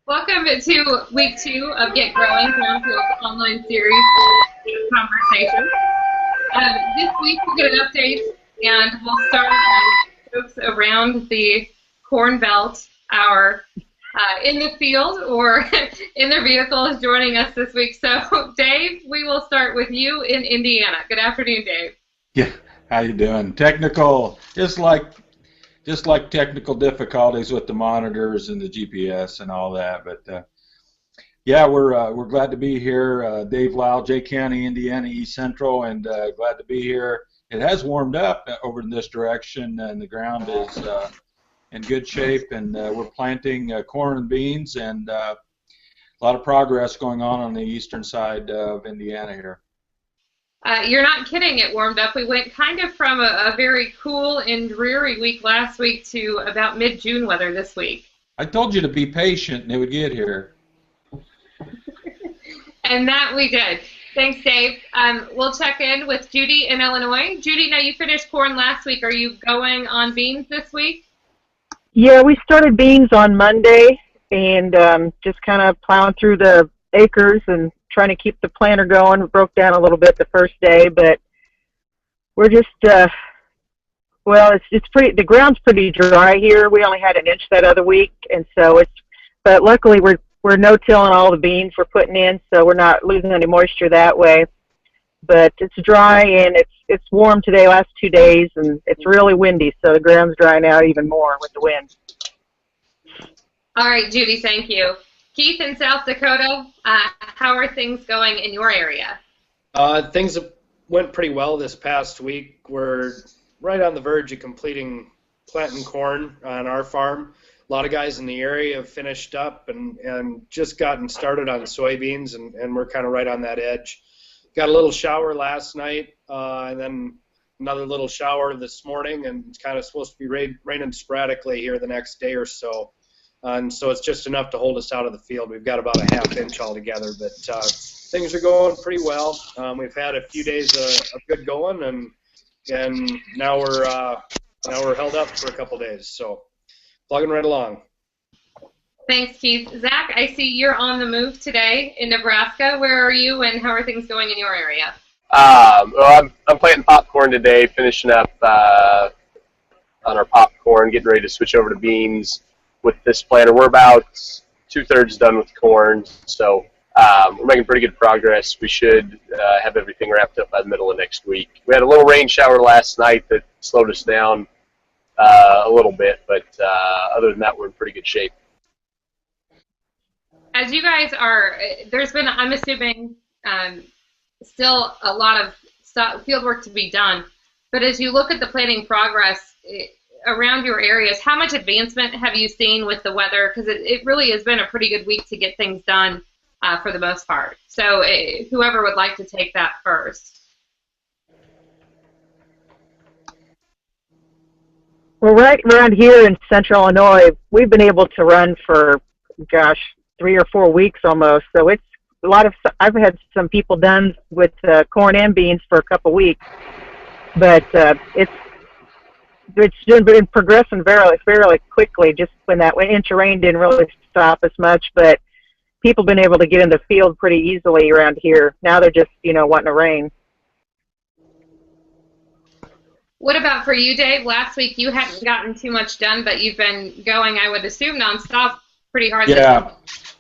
Welcome to week 2 of Get Growing, Brownfield's online series conversation. This week we'll get an update and we'll start with folks around the Corn Belt, our in the field or in their vehicles joining us this week. So Dave, we will start with you in Indiana. Good afternoon, Dave. Yeah, how you doing? Technical, just like technical difficulties with the monitors and the GPS and all that. But yeah, we're glad to be here. Dave Lowe, Jay County, Indiana, East Central, and glad to be here. It has warmed up over in this direction, and the ground is in good shape, and we're planting corn and beans, and a lot of progress going on the eastern side of Indiana here. You're not kidding, it warmed up. We went kind of from a very cool and dreary week last week to about mid-June weather this week. I told you to be patient and it would get here. And that we did. Thanks, Dave. We'll check in with Judi in Illinois. Judi, now you finished corn last week. Are you going on beans this week? Yeah, we started beans on Monday and just kind of plowing through the acres and trying to keep the planter going. It broke down a little bit the first day, but we're just, well, it's pretty, the ground's pretty dry here. We only had an inch that other week, and so but luckily we're no-tilling all the beans we're putting in, so we're not losing any moisture that way. But it's dry, and it's warm today, last 2 days, and it's really windy, so the ground's drying out even more with the wind. All right, Judi, thank you. Keith in South Dakota, how are things going in your area? Things went pretty well this past week. We're right on the verge of completing planting corn on our farm. A lot of guys in the area have finished up and just gotten started on soybeans, and we're kind of right on that edge. Got a little shower last night, and then another little shower this morning, and it's kind of supposed to be raining sporadically here the next day or so. And so it's just enough to hold us out of the field. We've got about a half inch altogether, but things are going pretty well. We've had a few days of good going, and now we're held up for a couple days. So plugging right along. Thanks, Keith. Zach, I see you're on the move today in Nebraska. Where are you, and how are things going in your area? Well, I'm planting popcorn today, finishing up on our popcorn, getting ready to switch over to beans. With this planter, we're about 2/3 done with corn, so we're making pretty good progress. We should have everything wrapped up by the middle of next week. We had a little rain shower last night that slowed us down a little bit, but other than that, we're in pretty good shape. As you guys are, there's been, I'm assuming, still a lot of field work to be done, but as you look at the planting progress around your areas, how much advancement have you seen with the weather? Because it really has been a pretty good week to get things done for the most part. So whoever would like to take that first. Well, right around here in central Illinois, we've been able to run for, gosh, 3 or 4 weeks almost. So it's a lot of, I've had some people done with corn and beans for a couple weeks, but it's been progressing fairly quickly. Just when that inch of rain didn't really stop as much, but people have been able to get in the field pretty easily around here. Now they're just, wanting to rain. What about for you, Dave? Last week you hadn't gotten too much done, but you've been going, I would assume, nonstop pretty hard. Yeah,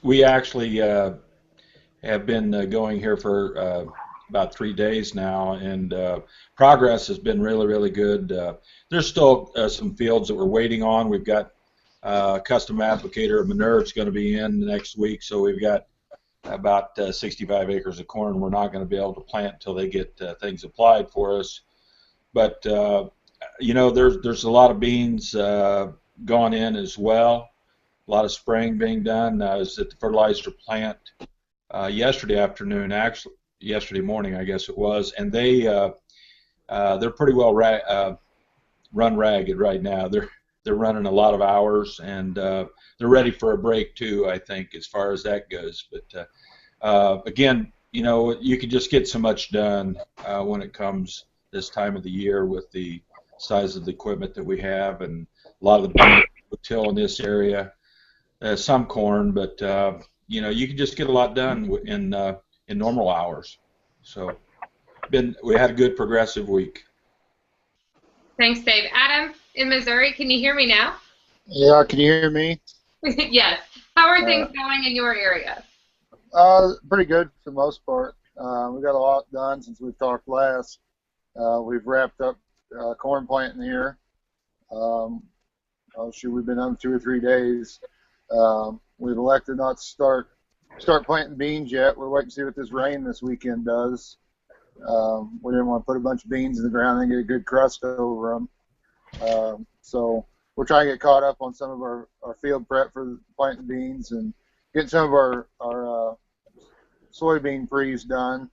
we actually have been going here for about 3 days now, and progress has been really, really good. There's still some fields that we're waiting on. We've got custom applicator Minerva's going to be in next week, so we've got about 65 acres of corn we're not going to be able to plant until they get things applied for us. But there's a lot of beans gone in as well. A lot of spraying being done. I was at the fertilizer plant yesterday afternoon, actually yesterday morning, I guess it was, and they're pretty well run ragged right now. They're running a lot of hours, and they're ready for a break too, I think, as far as that goes. But again, you can just get so much done when it comes this time of the year with the size of the equipment that we have, and a lot of the beans we till in this area. some corn, but you know, you can just get a lot done in normal hours. So we had a good progressive week. Thanks, Dave. Adam in Missouri, can you hear me now? Yeah, can you hear me? Yes. How are things going in your area? Pretty good for the most part. We got a lot done since we've talked last. We've wrapped up corn planting here. We've been on 2 or 3 days. We've elected not to start planting beans yet. We're waiting to see what this rain this weekend does. We didn't want to put a bunch of beans in the ground and get a good crust over them. So we're trying to get caught up on some of our field prep for planting beans and getting some of our soybean freeze done.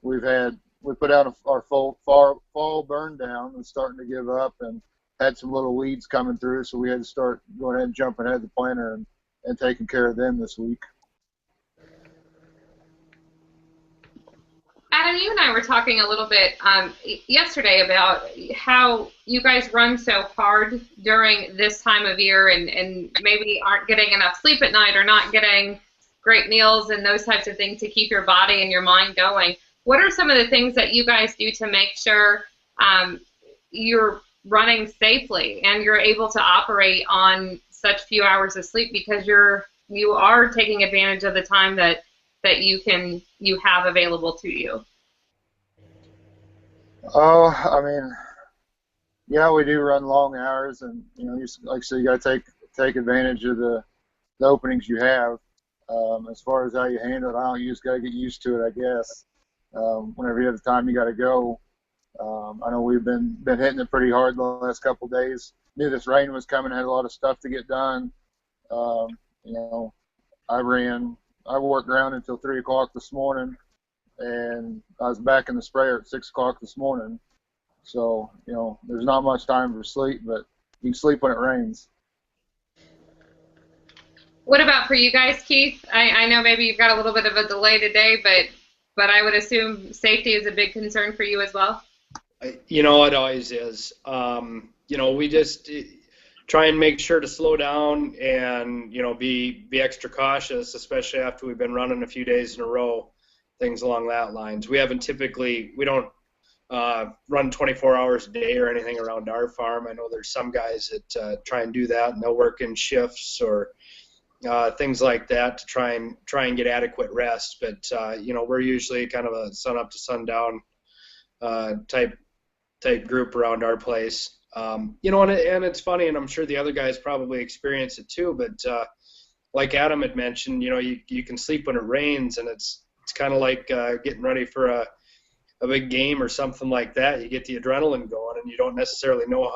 We put out our fall burn down and starting to give up, and had some little weeds coming through, so we had to start going ahead and jumping ahead of the planter and taking care of them this week. Adam, you and I were talking a little bit yesterday about how you guys run so hard during this time of year and maybe aren't getting enough sleep at night or not getting great meals and those types of things to keep your body and your mind going. What are some of the things that you guys do to make sure you're running safely and you're able to operate on such few hours of sleep, because you are taking advantage of the time that you have available to you? Oh, I mean, yeah, we do run long hours, and you know, like I said, you got to take advantage of the openings you have. As far as how you handle it, I don't. You just got to get used to it, I guess. Whenever you have the time, you got to go. I know we've been hitting it pretty hard the last couple of days. Knew this rain was coming, had a lot of stuff to get done. You know, I worked around until 3 o'clock this morning, and I was back in the sprayer at 6 o'clock this morning. So, you know, there's not much time for sleep, but you can sleep when it rains. What about for you guys, Keith? I know maybe you've got a little bit of a delay today, but I would assume safety is a big concern for you as well. You know, it always is. You know, we just try and make sure to slow down and, you know, be extra cautious, especially after we've been running a few days in a row, things along that lines. We don't run 24 hours a day or anything around our farm. I know there's some guys that try and do that, and they'll work in shifts or things like that to try and get adequate rest. But you know, we're usually kind of a sun up to sundown type group around our place. You know, and it's funny, and I'm sure the other guys probably experience it too, but like Adam had mentioned, you know, you can sleep when it rains, and it's kind of like getting ready for a big game or something like that. You get the adrenaline going, and you don't necessarily know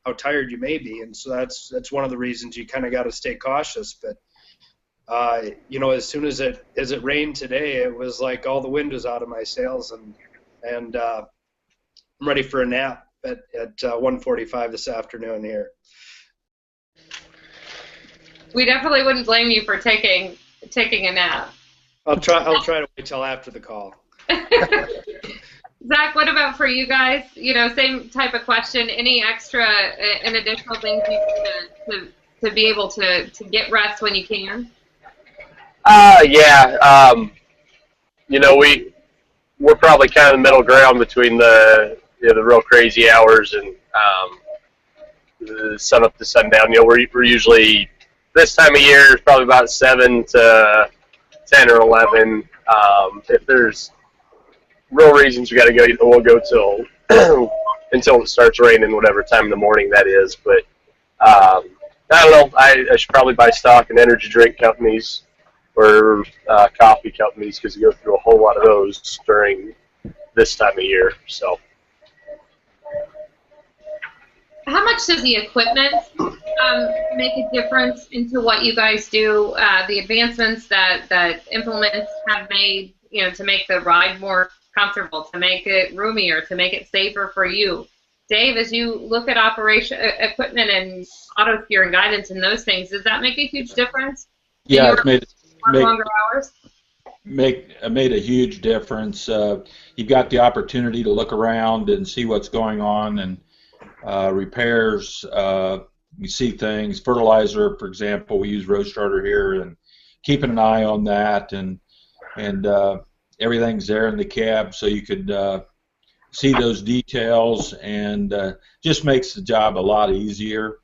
how tired you may be, and so that's one of the reasons you kind of got to stay cautious. But you know, as soon as it rained today, it was like all the wind was out of my sails, and I'm ready for a nap at 1:45 this afternoon here. We definitely wouldn't blame you for taking a nap. I'll try to wait till after the call. Zach, what about for you guys? You know, same type of question. Any extra and additional things you do to be able to get rest when you can? Yeah. You know, we're probably kind of the middle ground between the real crazy hours and the sun up to sundown. You know, we're usually this time of year is probably about 7 to 10 or 11. If there's real reasons we got to go, we'll go till until it starts raining, whatever time in the morning that is. But I don't know. I should probably buy stock in energy drink companies or coffee companies, because you go through a whole lot of those during this time of year. So, how much does the equipment make a difference into what you guys do? The advancements that implements have made, you know, to make the ride more comfortable, to make it roomier, to make it safer for you. Dave, as you look at operation equipment and auto steer and guidance and those things, does that make a huge difference? Yeah, it's made longer hours. Made a huge difference. You've got the opportunity to look around and see what's going on, and repairs you see things. Fertilizer, for example, we use row starter here, and keeping an eye on that, and everything's there in the cab, so you could see those details, and just makes the job a lot easier.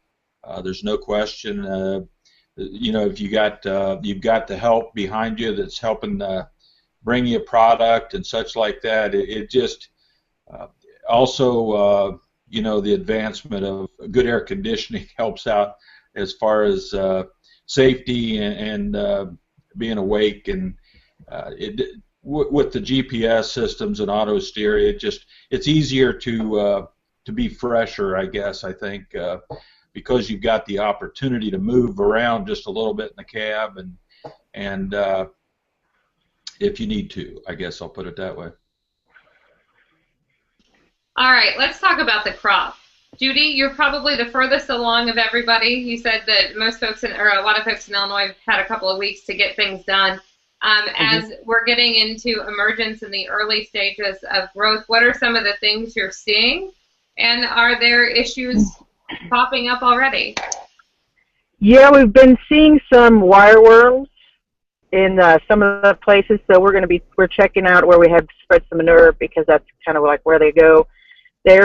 There's no question. You know, if you've got the help behind you that's helping bring you a product and such like that, it just also you know, the advancement of good air conditioning helps out as far as safety and being awake, and with the GPS systems and auto steer, it's easier to be fresher, I guess. I think because you've got the opportunity to move around just a little bit in the cab, and if you need to, I guess I'll put it that way. All right, let's talk about the crop. Judi, you're probably the furthest along of everybody. You said that most folks, or a lot of folks in Illinois, have had a couple of weeks to get things done. As we're getting into emergence in the early stages of growth, what are some of the things you're seeing? And are there issues popping up already? Yeah, we've been seeing some wireworms in some of the places, so we're checking out where we have to spread some manure, because that's kind of like where they go.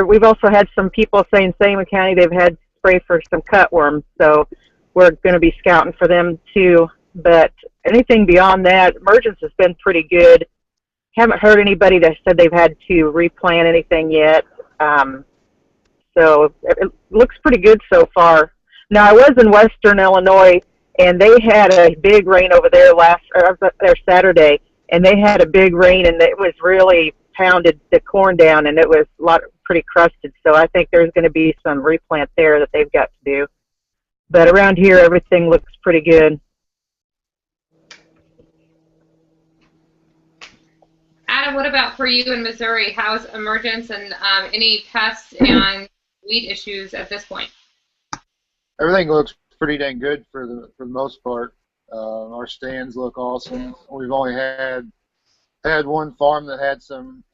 We've also had some people saying Sangamon County they've had spray for some cutworms, so we're going to be scouting for them too. But anything beyond that, emergence has been pretty good. Haven't heard anybody that said they've had to replant anything yet. So it looks pretty good so far. Now, I was in western Illinois, and they had a big rain over there I was there Saturday, and they had a big rain, and it was really pounded the corn down, and it was pretty crusted. So I think there's going to be some replant there that they've got to do. But around here, everything looks pretty good. Adam, what about for you in Missouri? How's emergence and any pests and weed issues at this point? Everything looks pretty dang good for the most part. Our stands look awesome. We've only had one farm that had some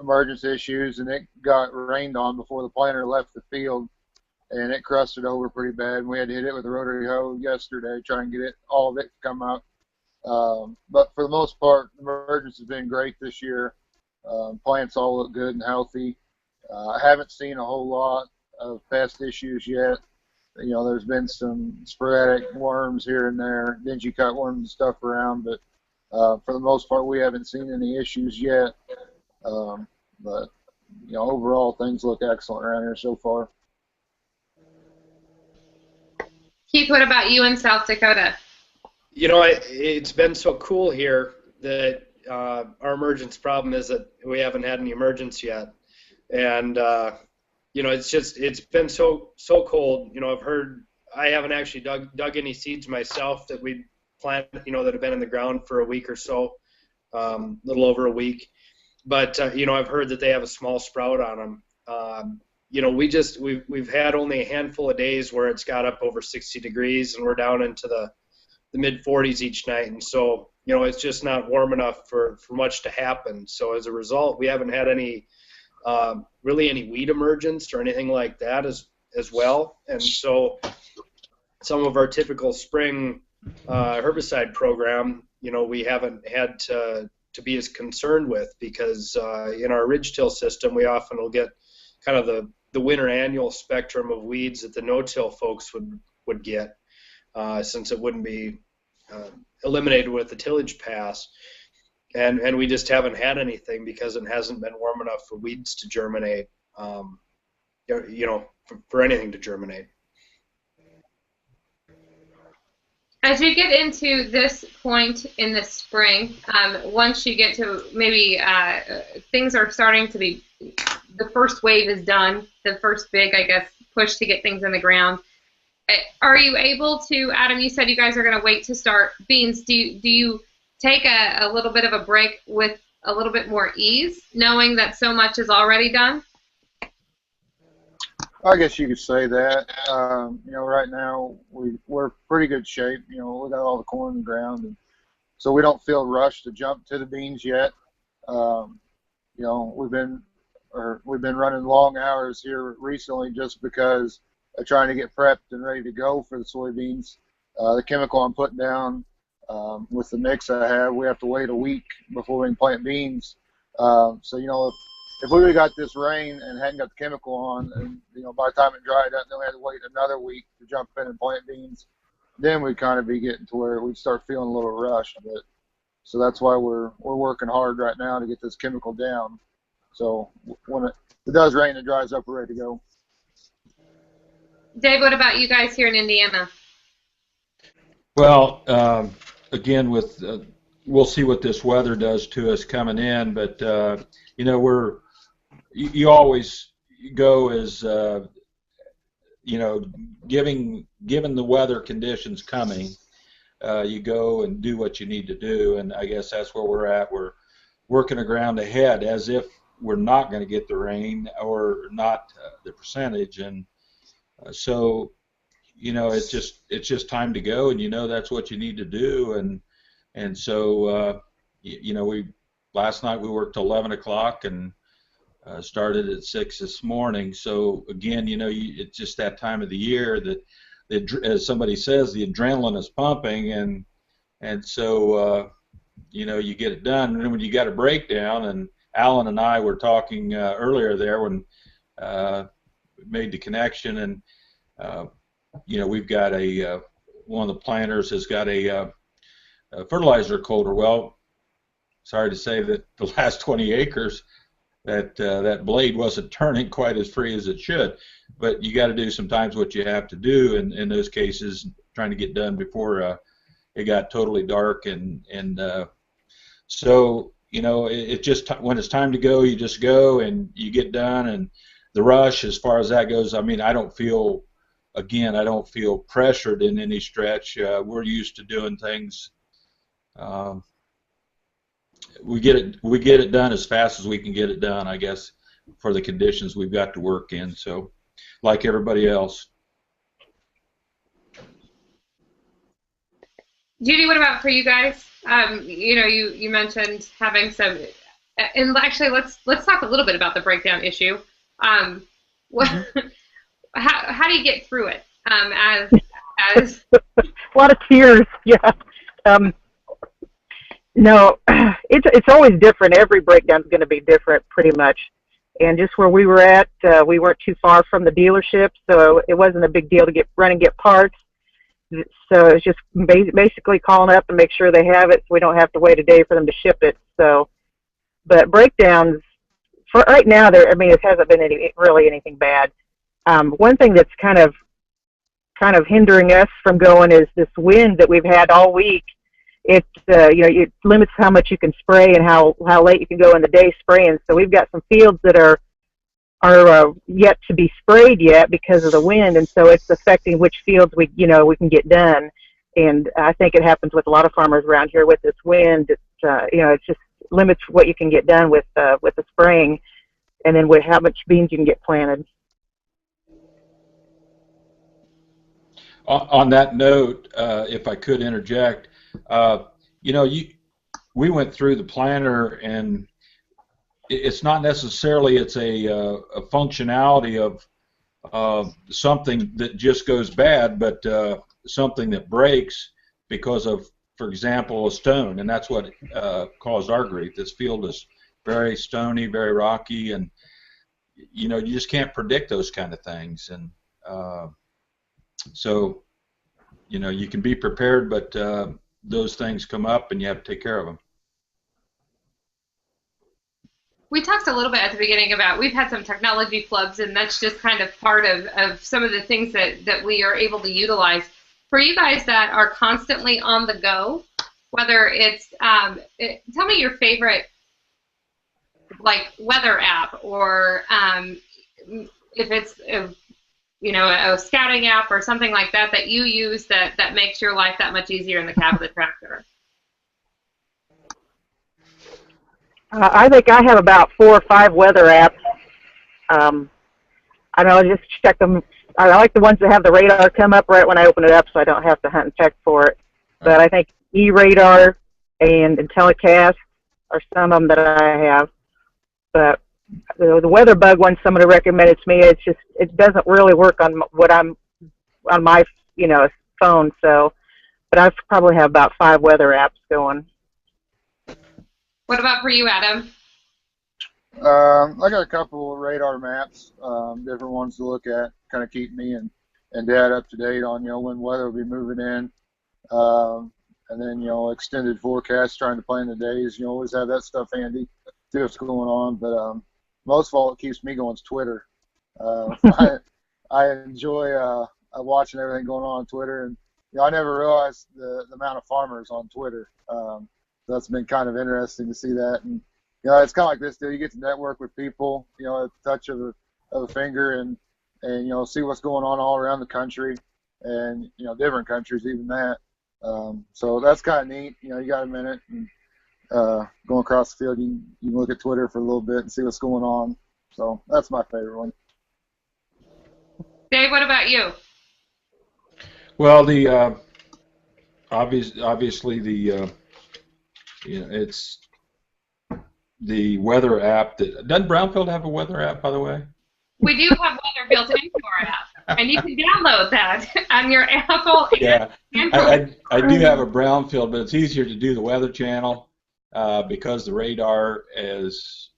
emergence issues, and it got rained on before the planter left the field, and it crusted over pretty bad. And we had to hit it with a rotary hoe yesterday, try and get all of it to come out. But for the most part, emergence has been great this year. Plants all look good and healthy. I haven't seen a whole lot of pest issues yet. You know, there's been some sporadic worms here and there, dingy cutworms and stuff around, but for the most part, we haven't seen any issues yet. But you know, overall, things look excellent around here so far. Keith, what about you in South Dakota? You know, it's been so cool here that our emergence problem is that we haven't had any emergence yet, and you know, it's been so cold. You know, I haven't actually dug any seeds myself that we plant, you know, that have been in the ground for a week or so, little over a week. But you know, I've heard that they have a small sprout on them. You know, we've had only a handful of days where it's got up over 60 degrees, and we're down into the mid 40s each night, and so you know, it's just not warm enough for much to happen. So as a result, we haven't had any really any weed emergence or anything like that as well. And so some of our typical spring herbicide program, you know, we haven't had to be as concerned with, because in our ridge-till system, we often will get kind of the winter annual spectrum of weeds that the no-till folks would get, since it wouldn't be eliminated with the tillage pass. And we just haven't had anything because it hasn't been warm enough for weeds to germinate, you know, for anything to germinate. As you get into this point in the spring, once you get to maybe things are starting to be, the first wave is done, the first big, I guess, push to get things in the ground. Are you able to, Adam, you said you guys are going to wait to start beans. Do you take a little bit of a break with a little bit more ease, knowing that so much is already done? I guess you could say that. You know, right now we're pretty good shape. You know, we got all the corn in the ground, and so we don't feel rushed to jump to the beans yet. You know, we've been running long hours here recently just because trying to get prepped and ready to go for the soybeans. The chemical I'm putting down with the mix I have, we have to wait a week before we can plant beans. So, you know, if we would have got this rain and hadn't got the chemical on, and, you know, by the time it dried up, then we had to wait another week to jump in and plant beans, then we'd kind of be getting to where we'd start feeling a little rushed. But so that's why we're working hard right now to get this chemical down. So when it does rain, it dries up, we're ready to go. Dave, what about you guys here in Indiana? Well, again, with we'll see what this weather does to us coming in, but you know, you always go as you know, given the weather conditions coming, you go and do what you need to do, and I guess that's where we're at. We're working the ground ahead as if we're not going to get the rain or not the percentage, and so, you know, it's just time to go, and you know that's what you need to do, and so you know, last night we worked till 11 o'clock and started at 6 this morning. So again, you know, it's just that time of the year that as somebody says, the adrenaline is pumping, and so you know, you get it done. And then when you got a breakdown, and Alan and I were talking earlier there when we made the connection, and you know, we've got one of the planters has got a fertilizer coulter. Well, sorry to say that the last 20 acres that blade wasn't turning quite as free as it should, but you got to do sometimes what you have to do in those cases, trying to get done before it got totally dark, and so, you know, it just, when it's time to go, you just go and you get done. And the rush, as far as that goes, I mean, I don't feel pressured in any stretch. We're used to doing things. We get it done as fast as we can get it done, I guess, for the conditions we've got to work in. So, like everybody else. Judi, what about for you guys? You know, you mentioned having some, and actually let's talk a little bit about the breakdown issue. How do you get through it? As a lot of tears, yeah. No, it's always different. Every breakdown is going to be different, pretty much. And just where we were at, we weren't too far from the dealership, so it wasn't a big deal to run and get parts. So it's just basically calling up and make sure they have it, so we don't have to wait a day for them to ship it. So, but breakdowns for right now, I mean, it hasn't been really anything bad. One thing that's kind of hindering us from going is this wind that we've had all week. It you know, it limits how much you can spray and how late you can go in the day spraying. So we've got some fields that are yet to be sprayed yet because of the wind, and so it's affecting which fields we can get done. And I think it happens with a lot of farmers around here with this wind. It's you know, it just limits what you can get done with the spraying, and then with how much beans you can get planted. On that note, if I could interject, you know, we went through the planter, and it's not necessarily it's a functionality of something that just goes bad, but something that breaks because of, for example, a stone, and that's what caused our grief. This field is very stony, very rocky, and you know, you just can't predict those kind of things, and so, you know, you can be prepared, but those things come up and you have to take care of them. We talked a little bit at the beginning about we've had some technology flubs, and that's just kind of part of some of the things that we are able to utilize. For you guys that are constantly on the go, whether it's, tell me your favorite, like, weather app, or if it's, you know, a scouting app or something like that that you use that makes your life that much easier in the cab of the tractor. I think I have about 4 or 5 weather apps. I know, just check them. I like the ones that have the radar come up right when I open it up, so I don't have to hunt and check for it. But I think eRadar and IntelliCast are some of them that I have. But the weather bug one somebody recommended to me. It doesn't really work on what I'm on my phone. So, but I probably have about 5 weather apps going. What about for you, Adam? I got a couple of radar maps, different ones to look at, kind of keep me and Dad up to date on when weather will be moving in, and then extended forecasts, trying to plan the days. Always have that stuff handy, see what's going on. But most of all, it keeps me going is Twitter. I enjoy watching everything going on Twitter, and I never realized the amount of farmers on Twitter. So that's been kind of interesting to see that. And it's kind of like this deal. You get to network with people, at the touch of a finger, and see what's going on all around the country, and different countries, even that. So that's kind of neat. You got a minute, and going across the field, you can look at Twitter for a little bit and see what's going on. So that's my favorite one. Dave, what about you? Well, the obviously the it's the weather app. Doesn't Brownfield have a weather app, by the way? We do have weather built into our app, and you can download that on your Apple Yeah, and Android. I do have a Brownfield, but it's easier to do the Weather Channel because the radar is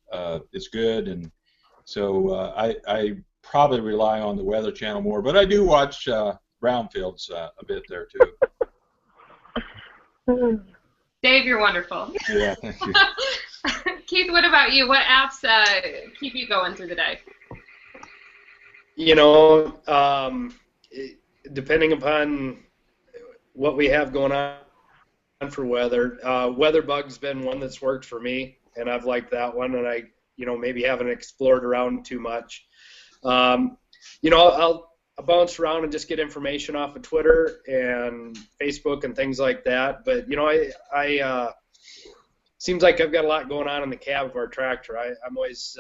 good, and so I probably rely on the Weather Channel more. But I do watch Brownfields a bit there too. Dave, you're wonderful. Yeah, thank you. Keith, what about you? What apps keep you going through the day? Depending upon what we have going on for weather, WeatherBug's been one that's worked for me, and I've liked that one, and I, maybe haven't explored around too much. I'll bounce around and just get information off of Twitter and Facebook and things like that, but, I seems like I've got a lot going on in the cab of our tractor. I'm always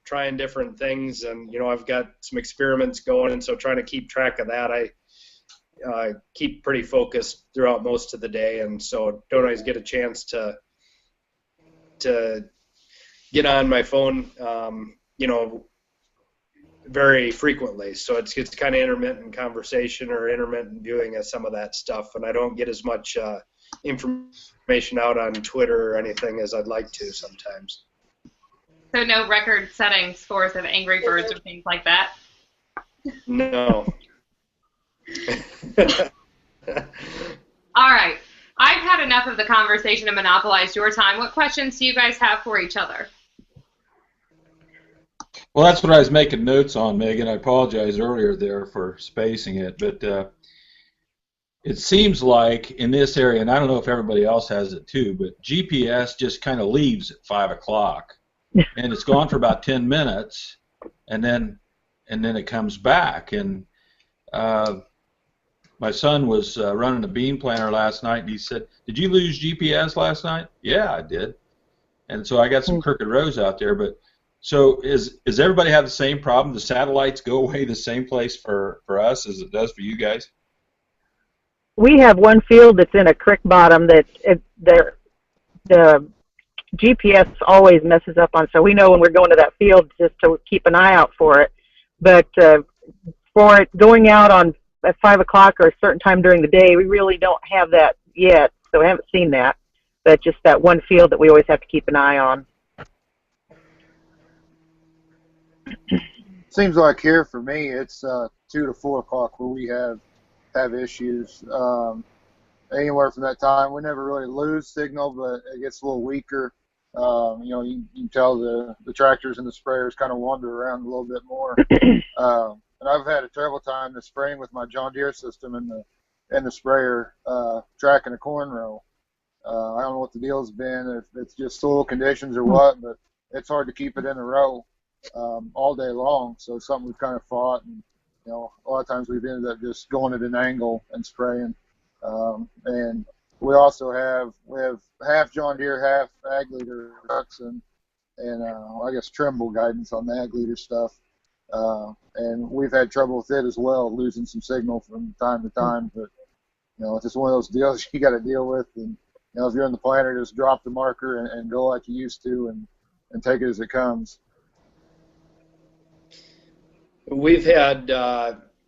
trying different things, and I've got some experiments going, and so trying to keep track of that, I keep pretty focused throughout most of the day, and so don't always get a chance to get on my phone, very frequently. So it's kind of intermittent conversation or intermittent viewing of some of that stuff, and I don't get as much information out on Twitter or anything as I'd like to sometimes. So no record-setting scores of Angry Birds or things like that? No. All right. I've had enough of the conversation to monopolize your time. What questions do you guys have for each other? Well, that's what I was making notes on, Megan. I apologize earlier there for spacing it, but it seems like in this area, and I don't know if everybody else has it too, but GPS just kind of leaves at 5 o'clock, and it's gone for about 10 minutes, and then it comes back. And my son was running a bean planter last night, and he said, "Did you lose GPS last night?" "Yeah, I did." And so I got some crooked rows out there, but so is everybody have the same problem? The satellites go away the same place for us as it does for you guys? We have one field that's in a creek bottom that the GPS always messes up on, so we know when we're going to that field just to keep an eye out for it. But for it going out at 5 o'clock or a certain time during the day, we really don't have that yet, so we haven't seen that. But just that one field that we always have to keep an eye on. Seems like here for me, it's 2 to 4 o'clock where we have issues. Anywhere from that time, we never really lose signal, but it gets a little weaker. You can tell the tractors and the sprayers kind of wander around a little bit more. And I've had a terrible time this spring with my John Deere system and the sprayer tracking a corn row. I don't know what the deal's been, if it's just soil conditions or what, but it's hard to keep it in a row all day long. So it's something we've kind of fought, and a lot of times we've ended up just going at an angle and spraying. And we also have half John Deere, half ag leader trucks, and I guess Trimble guidance on the ag leader stuff. And we've had trouble with it as well, losing some signal from time to time. But it's just one of those deals you got to deal with. And if you're in the planter, just drop the marker and go like you used to, and take it as it comes. We've had,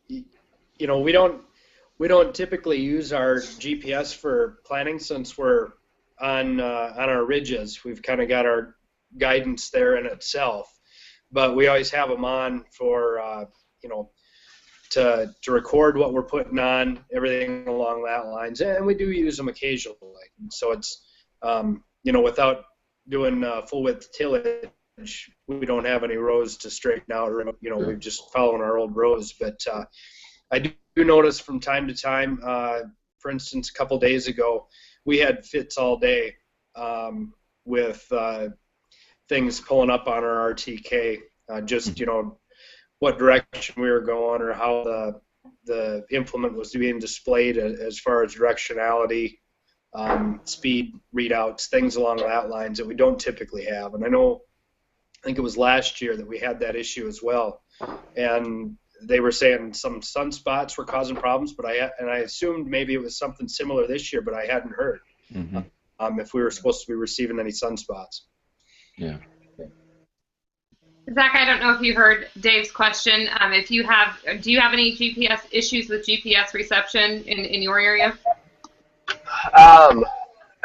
you know, we don't typically use our GPS for planning since we're on our ridges. We've kind of got our guidance there in itself, but we always have them on for you know, to record what we're putting on, everything along that lines, and we do use them occasionally. So it's you know, without doing full width tillage, we don't have any rows to straighten out, or you know, we're just following our old rows. But I do notice from time to time, for instance, a couple days ago, we had fits all day with things pulling up on our RTK, just, you know, what direction we were going or how the implement was being displayed as far as directionality, speed readouts, things along that lines that we don't typically have. And I think it was last year that we had that issue as well. And they were saying some sunspots were causing problems, but I assumed maybe it was something similar this year, but I hadn't heard if we were supposed to be receiving any sunspots. Yeah. Zach, I don't know if you heard Dave's question. If you have, do you have any GPS issues with GPS reception in your area?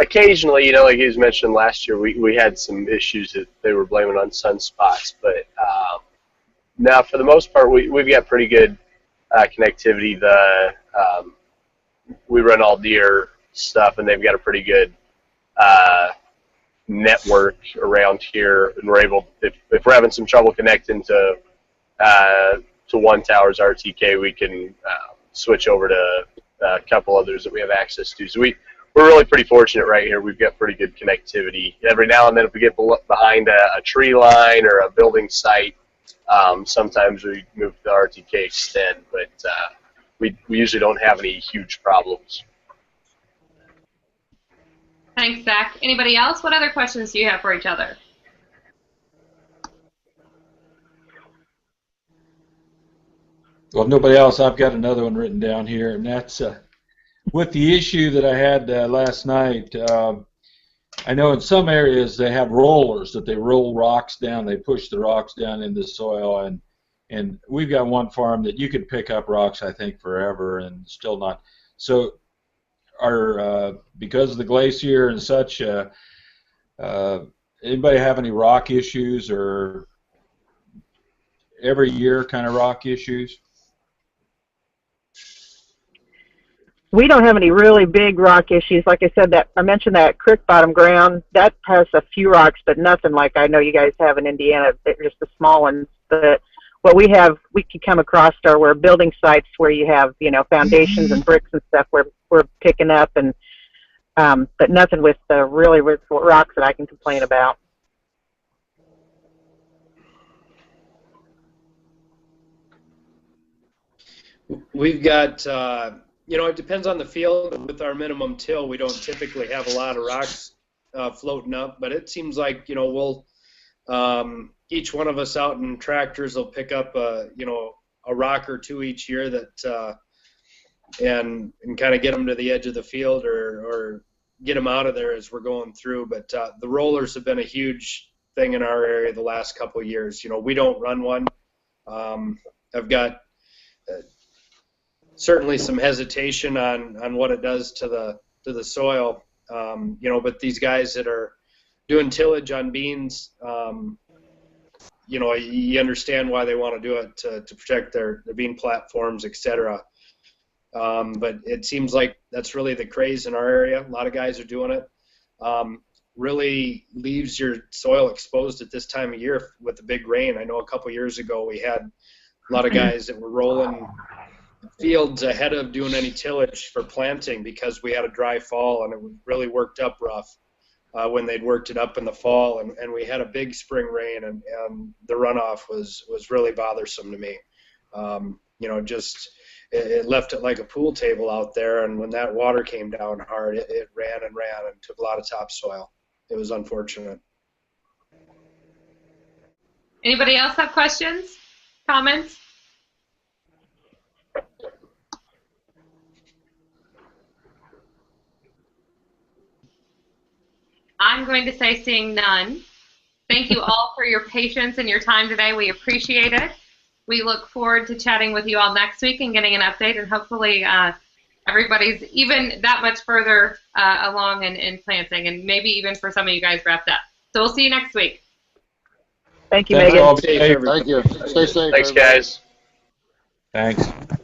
Occasionally, you know, like he was mentioning last year, we had some issues that they were blaming on sunspots, but now for the most part, we've got pretty good connectivity. We run all deer stuff, and they've got a pretty good network around here, and we're able, if we're having some trouble connecting to one tower's RTK, we can switch over to a couple others that we have access to. So we're really pretty fortunate right here. We've got pretty good connectivity. Every now and then, if we get behind a tree line or a building site, sometimes we move the RTK extend, but we usually don't have any huge problems. Thanks, Zach. Anybody else? What other questions do you have for each other? Well, nobody else. I've got another one written down here, and that's with the issue that I had last night. I know in some areas they have rollers that they roll rocks down. They push the rocks down into the soil, and we've got one farm that you could pick up rocks, I think, forever and still not. So, because of the glacier and such, anybody have any rock issues or every year kind of rock issues? We don't have any really big rock issues. Like I said, that I mentioned that creek bottom ground, that has a few rocks, but nothing like I know you guys have in Indiana. They're just the small ones. But what we have, we can come across where building sites where you have, you know, foundations and bricks and stuff where we're picking up, and but nothing with really with rocks that I can complain about. We've got, you know, it depends on the field. With our minimum till, we don't typically have a lot of rocks floating up, but it seems like, you know, we'll each one of us out in tractors will pick up you know, a rock or two each year that and kind of get them to the edge of the field or get them out of there as we're going through. But the rollers have been a huge thing in our area the last couple of years. You know, we don't run one. I've got certainly some hesitation on what it does to the soil. You know, but these guys that are doing tillage on beans, you know, you understand why they want to do it to protect their bean platforms, etc. But it seems like that's really the craze in our area. A lot of guys are doing it. Really leaves your soil exposed at this time of year with the big rain. I know a couple years ago we had a lot of guys that were rolling fields ahead of doing any tillage for planting because we had a dry fall, and it really worked up rough when they'd worked it up in the fall, and we had a big spring rain, and the runoff was really bothersome to me. You know, just it left it like a pool table out there, and when that water came down hard, it ran and ran and took a lot of topsoil. It was unfortunate. Anybody else have questions, comments? I'm going to say seeing none. Thank you all for your patience and your time today. We appreciate it. we look forward to chatting with you all next week and getting an update, and hopefully everybody's even that much further along in planting, and maybe even for some of you guys wrapped up. So we'll see you next week. Thank you, Thanks Megan. all. Be safe. Thank you. Stay safe. Thanks, everybody. guys. Thanks.